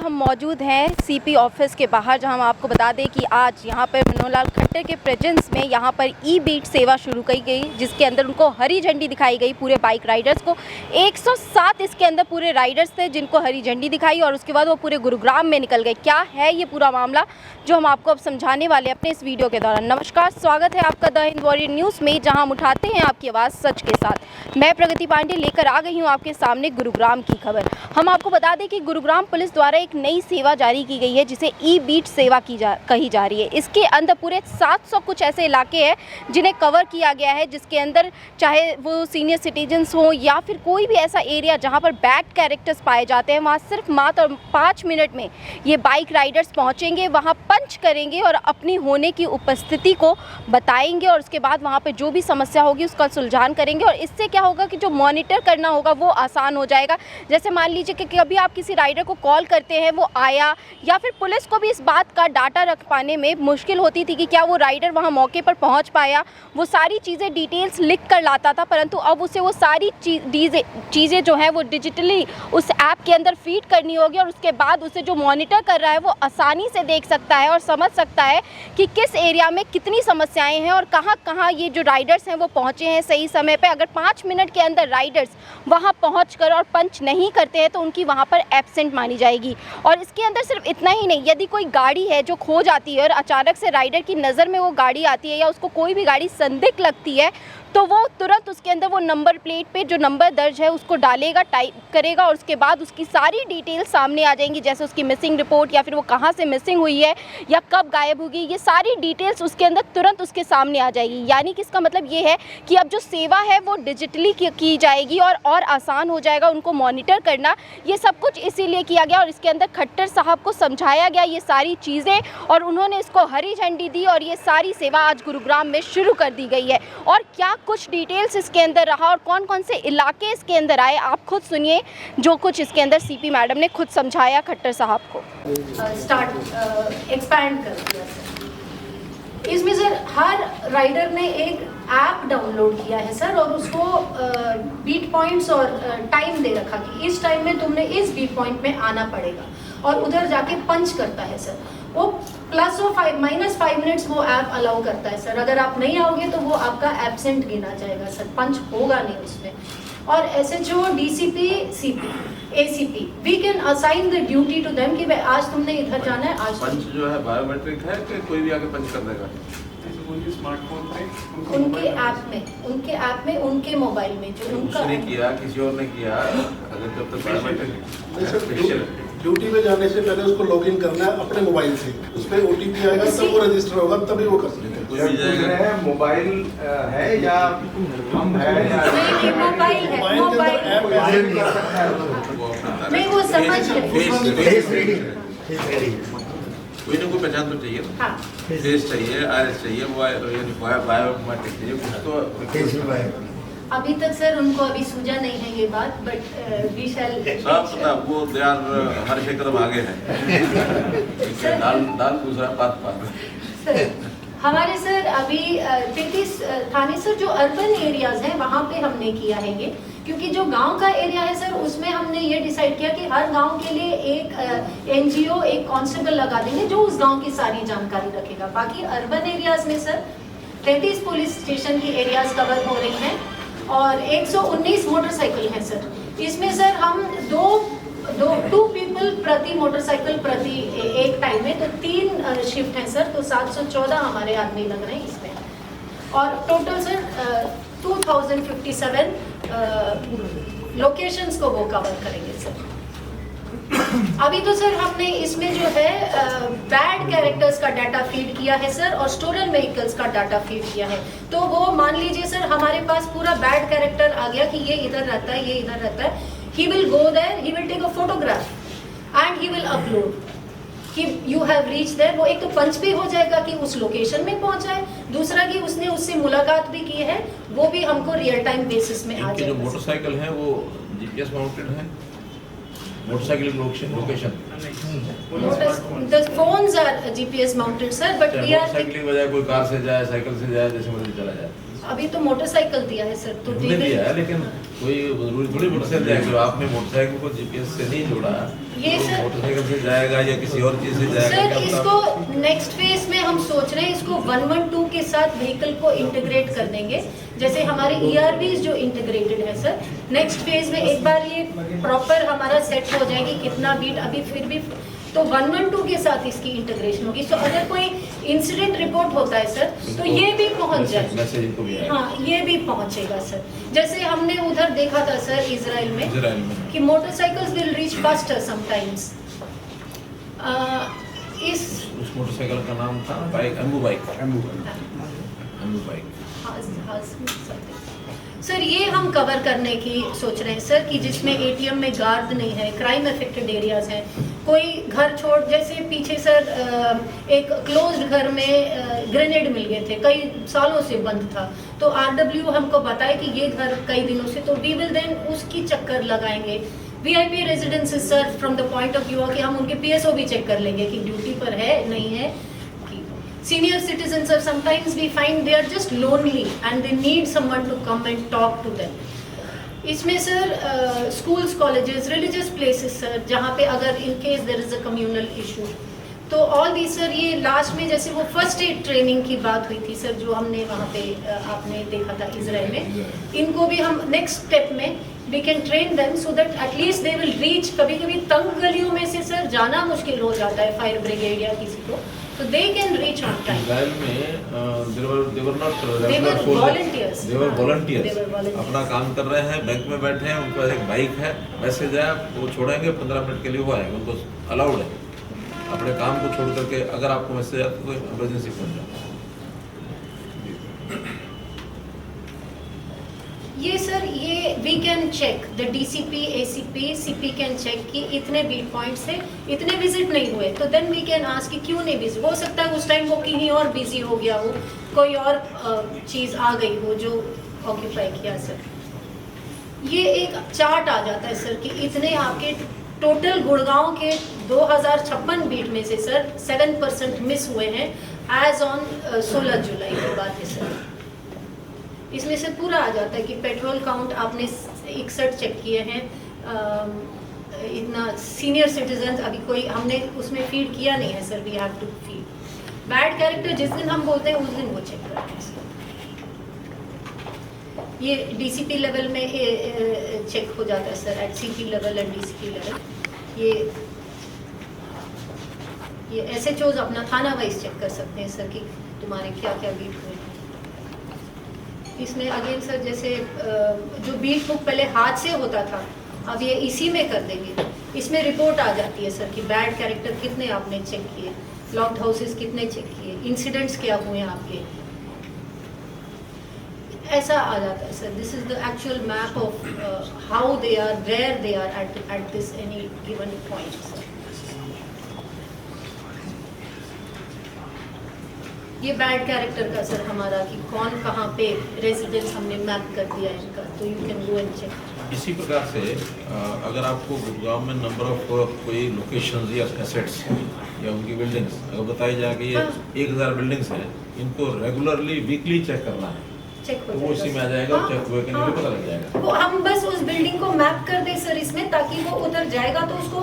हम मौजूद हैं सीपी ऑफिस के बाहर, जहां हम आपको बता दें कि आज यहां पर मनोहर लाल खट्टर के प्रेजेंस में यहां पर ई बीट सेवा शुरू की गई, जिसके अंदर उनको हरी झंडी दिखाई गई पूरे बाइक राइडर्स को। 107 इसके अंदर पूरे राइडर्स थे जिनको हरी झंडी दिखाई और उसके बाद वो पूरे गुरुग्राम में निकल गए। क्या है ये पूरा मामला जो हम आपको अब समझाने वाले अपने इस वीडियो के दौरान। नमस्कार, स्वागत है आपका द हिंद वॉरियर न्यूज़ में, जहाँ हम उठाते हैं आपकी आवाज़ सच के साथ। मैं प्रगति पांडे लेकर आ गई हूँ आपके सामने गुरुग्राम की खबर। हम आपको बता दें कि गुरुग्राम पुलिस द्वारा एक नई सेवा जारी की गई है जिसे ई बीट सेवा कही जा रही है। इसके अंदर पूरे 700 कुछ ऐसे इलाके हैं जिन्हें कवर किया गया है, जिसके अंदर चाहे वो सीनियर सिटीजन्स हों या फिर कोई भी ऐसा एरिया जहाँ पर बैड कैरेक्टर्स पाए जाते हैं, वहाँ सिर्फ मात्र 5 मिनट में ये बाइक राइडर्स पहुँचेंगे, वहाँ पंच करेंगे और अपनी होने की उपस्थिति को बताएंगे और उसके बाद वहाँ पर जो भी समस्या होगी उसका सुलझान करेंगे। और इससे क्या होगा कि जो मॉनिटर करना होगा वो आसान हो जाएगा। जैसे मान लीजिए कि कभी आप किसी राइडर को कॉल करते हैं, वो आया, या फिर पुलिस को भी इस बात का डाटा रख पाने में मुश्किल होती थी कि क्या वो राइडर वहाँ मौके पर पहुँच पाया, वो सारी चीज़ें डिटेल्स लिख कर लाता था, परंतु अब उसे वो सारी चीज़ें जो हैं वो डिजिटली उस ऐप के अंदर फीड करनी होगी और उसके बाद उसे जो मॉनिटर कर रहा है वो आसानी से देख सकता है और समझ सकता है कि किस एरिया में कितनी समस्याएं हैं और कहाँ कहाँ ये जो राइडर्स हैं वो पहुँचे हैं सही समय पर। अगर 5 मिनट के अंदर राइडर्स वहाँ पहुँचकर और पंच नहीं करते हैं तो उनकी वहाँ पर एब्सेंट मानी जाएगी। और इसके अंदर सिर्फ इतना ही नहीं, यदि कोई गाड़ी है जो खो जाती है और अचानक से राइडर की नज़र में वो गाड़ी आती है या उसको कोई भी गाड़ी संदिग्ध लगती है, तो वो तुरंत उसके अंदर वो नंबर प्लेट पे जो नंबर दर्ज है उसको डालेगा, टाइप करेगा और उसके बाद उसकी सारी डिटेल सामने आ जाएंगी, जैसे उसकी मिसिंग रिपोर्ट या फिर वो कहाँ से मिसिंग हुई है या कब गायब होगी, ये सारी डिटेल्स उसके अंदर तुरंत उसके सामने आ जाएगी। यानी कि इसका मतलब ये है कि अब जो सेवा है वो डिजिटली की जाएगी और आसान हो जाएगा उनको मॉनिटर करना। ये सब कुछ इसीलिए किया गया और इसके अंदर खट्टर साहब को समझाया गया ये सारी चीज़ें और उन्होंने इसको हरी झंडी दी और ये सारी सेवा आज गुरुग्राम में शुरू कर दी गई है। और क्या कुछ डिटेल्स इसके अंदर रहा और कौन कौन से इलाके इसके अंदर आए, आप खुद सुनिए जो कुछ इसके अंदर सीपी मैडम ने खुद समझाया खट्टर साहब को। एक्सपैंड कर दिया सर। इसमें सर हर राइडर ने एक ऐप डाउनलोड किया है सर और उसको बीट पॉइंट्स और टाइम दे रखा कि इस टाइम में तुमने इस बीट पॉइंट में आना पड़ेगा और उधर जाके पंच करता है सर। वो प्लस और -5 मिनट्स वो ऐप अलाउ करता है सर। अगर आप नहीं आओगे तो वो आपका एब्सेंट गिना जाएगा सर, पंच होगा नहीं उसमें। और SHO, DCP, CP, ACP, we can assign the duty to them कि भाई आज तुमने इधर जाना है। आज पंच जो है बायोमेट्रिक है कि कोई भी आके पंच कर देगा? स्मार्टफोन पे उनके ऐप में उनके मोबाइल में जो उनका उसने किया, किसी और ने किया, अगर जब तक बायोमेट्रिक ड्यूटी पे जाने से पहले उसको लॉगिन करना है अपने मोबाइल से, उस पर ओटीपी आएगा तब वो रजिस्टर होगा, तभी वो कर सकते हैं। मोबाइल है या हम है या नहीं, मोबाइल नहीं, वो समझ कोई ना कोई पहचान तो चाहिए ना। हाँ। फेस चाहिए, आईरिस चाहिए, बायोमेट्रिक चाहिए, कुछ तो। अभी तक सर उनको अभी सूझा नहीं है ये बात, बट वी शैल सब पता, वो यार हमारे से कदम आगे है। दाल पूछ रहा पात सर हमारे सर अभी 33 थाने सर जो अर्बन एरियाज हैं वहाँ पे हमने किया है ये, क्योंकि जो गांव का एरिया है सर उसमें हमने ये डिसाइड किया कि हर गांव के लिए एक एनजीओ, एक कांस्टेबल लगा देंगे जो उस गांव की सारी जानकारी रखेगा। बाकी अर्बन एरियाज में सर 33 पुलिस स्टेशन की एरियाज कवर हो रही हैं और 119 मोटरसाइकिल हैं सर। इसमें सर हम टू पीपल प्रति मोटरसाइकिल प्रति एक टाइम में, तो 3 शिफ्ट हैं सर, तो 714 हमारे आदमी लग रहे हैं इसमें। और टोटल सर 2057 लोकेशंस को वो कवर करेंगे सर। अभी तो सर हमने इसमें जो है बैड कैरेक्टर्स का डाटा फीड किया है सर और स्टोलन व्हीकल्स का डाटा फीड किया है। तो वो मान लीजिए सर हमारे पास पूरा बैड कैरेक्टर आ गया कि ये इधर रहता है, ये इधर रहता है। He will go there, he will take a photograph and he will upload कि यू हैव रीच देयर। वो एक तो पंच भी हो जाएगा कि उस लोकेशन में पहुंचा है, दूसरा कि उसने उससे मुलाकात भी की है, वो भी हमको रियल टाइम बेसिस में आ जाएगा। जो मोटरसाइकिल है वो जीपीएस माउंटेड है, motorcycle location the phones are GPS mounted sir, but we are motorcycle की बजाय कोई कार से जाए, साइकिल से जाए, जैसे मर्जी चला जाए। अभी तो मोटरसाइकिल दिया है सर, तो दिया है, लेकिन कोई जरूरी थोड़ी मोटरसाइकिल जाएगा, जो आपने मोटरसाइकिल को जीपीएस से नहीं जोड़ा, ये तो सर- मोटरसाइकिल से जाएगा या किसी और चीज से जाएगा? सर क्या पता? इसको नेक्स्ट फेज में हम सोच रहे हैं इसको 112 के साथ व्हीकल को इंटीग्रेट कर देंगे, जैसे हमारे ERVs जो इंटीग्रेटेड है सर। नेक्स्ट फेज में एक बार ये प्रॉपर हमारा सेट हो जाएगी कितना बीट, अभी फिर भी तो 112 के साथ इसकी इंटीग्रेशन होगी। तो अगर कोई इंसिडेंट रिपोर्ट होता है सर तो ये भी पहुंच जाए, मैसेज इनको भी आएगा। हाँ ये भी पहुंचेगा सर। जैसे हमने उधर देखा था सर इजराइल में इजराइल में कि motorcycles will reach faster sometimes. इस उस मोटरसाइकिल का नाम था बाइक, एम्बू बाइक। सर ये हम कवर करने की सोच रहे हैं सर कि जिसमें ATM में गार्ड नहीं है, क्राइम अफेक्टेड एरियाज हैं, कोई घर छोड़, जैसे पीछे सर एक क्लोज्ड घर में ग्रेनेड मिल गए थे, कई सालों से बंद था, तो RW हमको बताए कि ये घर कई दिनों से, तो वी विल देन उसकी चक्कर लगाएंगे। VIP residences sir from the point of view कि हम उनके PSO भी चेक कर लेंगे कि ड्यूटी पर है नहीं है। Senior citizens are sometimes we find they are just lonely and they need someone to come and talk to them. इसमें sir schools, colleges, religious places sir, जहाँ पे अगर in case there is a communal issue, तो all these sir ये last में जैसे वो first aid training की बात हुई थी सर जो हमने वहाँ पे आपने देखा था इजराइल में, इनको भी हम नेक्स्ट स्टेप में we can train them so that at least they will reach। कभी कभी तंग गलियों में से सर जाना मुश्किल हो जाता है फायर ब्रिगेड या किसी को, तो they can reach on time। Israel में they were not They were volunteers। they were volunteers। They were volunteers। अपना काम कर रहे हैं, बैंक में बैठे हैं, उनके पास एक बाइक है, मैसेज आया वो छोड़ेंगे, 15 मिनट के लिए वो आएंगे, उनको अलाउड है अपने काम को छोड़ करके, अगर आपको मैसेज आता तो इमरजेंसी पहुंच जाओ। ये सर ये we can check, the DCP, ACP, CP can check कि इतने बीट पॉइंट से इतने विजिट नहीं हुए, तो देन वी कैन आस्क कि क्यों नहीं विजिट, हो सकता है उस टाइम वो कहीं और बिजी हो गया हो, कोई और चीज़ आ गई हो जो ऑक्यूपाई किया सर। ये एक चार्ट आ जाता है सर कि इतने आपके टोटल गुड़गांव के 2056 बीट में से सर 7% मिस हुए हैं एज ऑन 16 जुलाई के बाद है सर। इसमें से पूरा आ जाता है कि पेट्रोल काउंट आपने 61 चेक किए हैं, इतना सीनियर सिटीजन अभी कोई हमने उसमें फीड किया नहीं है sir, we have to feed. Bad character जिस दिन हम बोलते हैं उस दिन वो चेक करते हैं सर। ये DCP लेवल में चेक हो जाता है sir, at CP level and DCP level. ये SHOs अपना थाना वाइज चेक कर सकते हैं सर कि तुम्हारे क्या क्या बीट हुए हैं। इसमें अगेन सर जैसे जो बीट बुक पहले हाथ से होता था अब ये इसी में कर देंगे, इसमें रिपोर्ट आ जाती है सर कि बैड कैरेक्टर कितने आपने चेक किए, लॉक्ड हाउसेस कितने चेक किए, इंसिडेंट्स क्या हुए आपके, ऐसा आ जाता है sir. This is the actual map of how they are, where they are at this any given point sir. ये बैड कैरेक्टर का सर हमारा कि कौन कहाँ पे रेजिडेंस हमने मैप कर दिया है इनका, तो you can go and check. इसी प्रकार से अगर आपको गुड़गांव में नंबर ऑफ कोई लोकेशंस या एसेट्स या उनकी बिल्डिंग्स अगर बताई जाए कि ये 1000 बिल्डिंग्स हैं, इनको रेगुलरली वीकली चेक करना है, चेक तो वो उसी में आ जाएगा, चेक हुए कि नहीं पता लग जाएगा। वो हम बस उस बिल्डिंग को मैप कर दे सर इसमें, ताकि वो उधर जाएगा तो उसको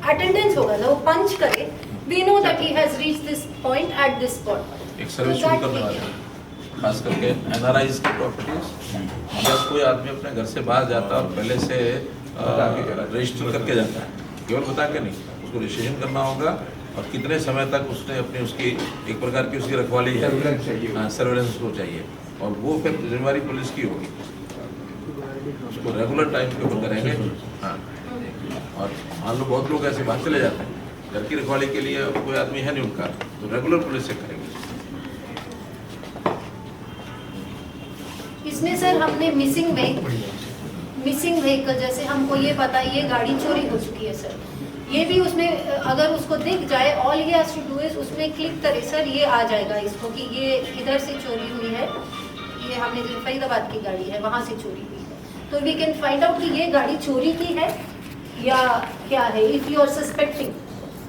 अटेंडेंस होगा ना, वो पंच करे, we know that he has reached this point at this spot। एक सर्वे शुरू करने वाले हैं, खास करके NRIs की प्रॉपर्टीज। जब कोई आदमी अपने घर से बाहर जाता है और पहले से रजिस्टर करके जाता है, केवल बता के नहीं, उसको रजिस्ट्रेशन करना होगा और कितने समय तक उसने अपनी उसकी एक प्रकार की उसकी रखवाली है, सर्वेलेंस उसको चाहिए, और वो फिर जिम्मेवारी पुलिस की होगी, उसको रेगुलर टाइम के ऊपर करेंगे। हाँ, और मान लो बहुत लोग ऐसे बाहर चले जाते हैं, घर की रखवाली के लिए कोई आदमी है नहीं उनका, तो रेगुलर पुलिस से करेंगे। इसमें सर हमने मिसिंग व्हीकल जैसे हमको ये पता है ये गाड़ी चोरी हो चुकी है सर, ये भी उसमें अगर उसको दिख जाए, all he has to do is उसमें क्लिक करे सर, ये आ जाएगा इसको कि ये इधर से चोरी हुई है, ये हमने जो फरीदाबाद की गाड़ी है वहाँ से चोरी हुई है, तो वी कैन फाइंड आउट कि ये गाड़ी चोरी की है या क्या है। इफ़ यू आर सस्पेक्टिंग,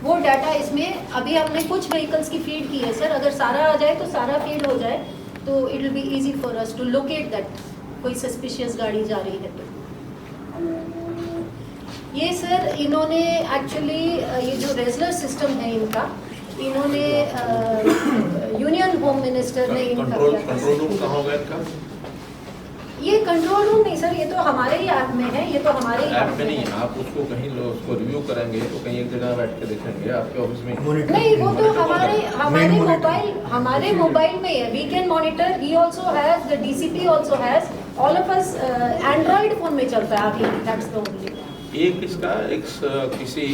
वो डाटा इसमें अभी हमने कुछ व्हीकल्स की फीड की है सर, अगर सारा आ जाए तो सारा फीड हो जाए तो it will be easy for us to locate that कोई सस्पिशियस गाड़ी जा रही है तो। ये सर इन्होंने एक्चुअली ये जो रेजलर सिस्टम है इनका, इन्होंने यूनियन होम मिनिस्टर ने इनका कंट्रोल किया था। रूम कहाँ होगा इनका? ये कंट्रोल रूम नहीं सर, ये तो हमारे ही ऐप में है, ये तो हमारे ही ऐप में नहीं है, आप उसको कहीं उसको रिव्यू करेंगे तो कहीं एक जगह बैठ के देखेंगे आपके ऑफिस में नहीं, वो तो हमारे मोबाइल में है। We can monitor, he also has, the DCP also has, all of us Android phone में चलता है अभी, दैट्स द ओनली। एक इसका एक किसी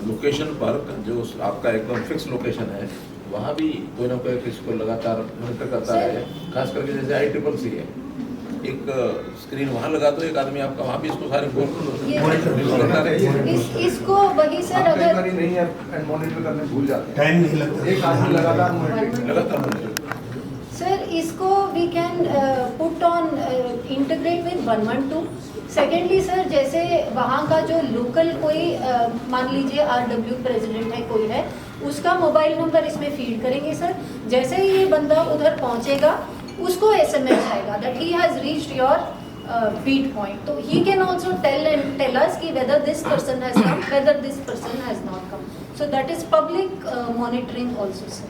लोकेशन पर जो आपका एकदम फिक्स लोकेशन है वहाँ भी कोई ना कोई किसको लगातार मॉनिटर करता है, खास करके जैसे ICCC है, एक स्क्रीन वहाँ लगा दो, एक आदमी आपका वहाँ भी इसको सारे करता रहे। इसको वही सर अगर नहीं है मॉनिटर करने भूल जाते हैं, टाइम नहीं लगता, एक आदमी लगातार मॉनिटर सर इसको we can put on integrate with 112। Secondly sir जैसे वहाँ का जो लोकल कोई मान लीजिए RW प्रेसिडेंट है कोई है, उसका मोबाइल नंबर इसमें फीड करेंगे सर। जैसे ही ये बंदा उधर पहुँचेगा उसको SMS आएगा that he has reached your beat point, तो he can also tell us कि whether this person has come, whether this person has not come, so that is public monitoring also sir.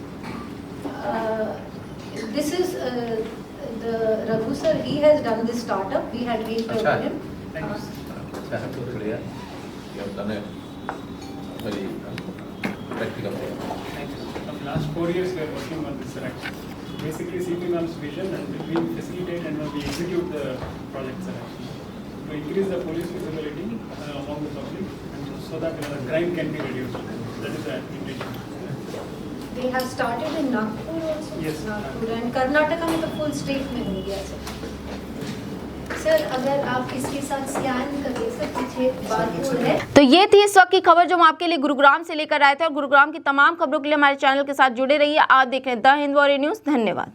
This is the Raghu sir, he has done this startup, we had reached out to him. अच्छा है, बहुत बढ़िया कि आप दने very practical है। From last 4 years we are working on this sir. Basically CP ma'am's vision, and we facilitate and we execute the project sir. To increase the police visibility among the public, and so that crime can be reduced. That is the intention. They have started in Nagpur also. Yes. Nagpur and Karnataka में तो full state में हो गया sir. Sir अगर आप इसके साथ scan करिए सर, पीछे बारकोड है। तो ये थी इस वक्त की खबर जो हम आपके लिए गुरुग्राम से लेकर आए थे, और गुरुग्राम की तमाम खबरों के लिए हमारे चैनल के साथ जुड़े रहिए। आप देख रहे हैं द हिंद वॉरियर न्यूज़। धन्यवाद।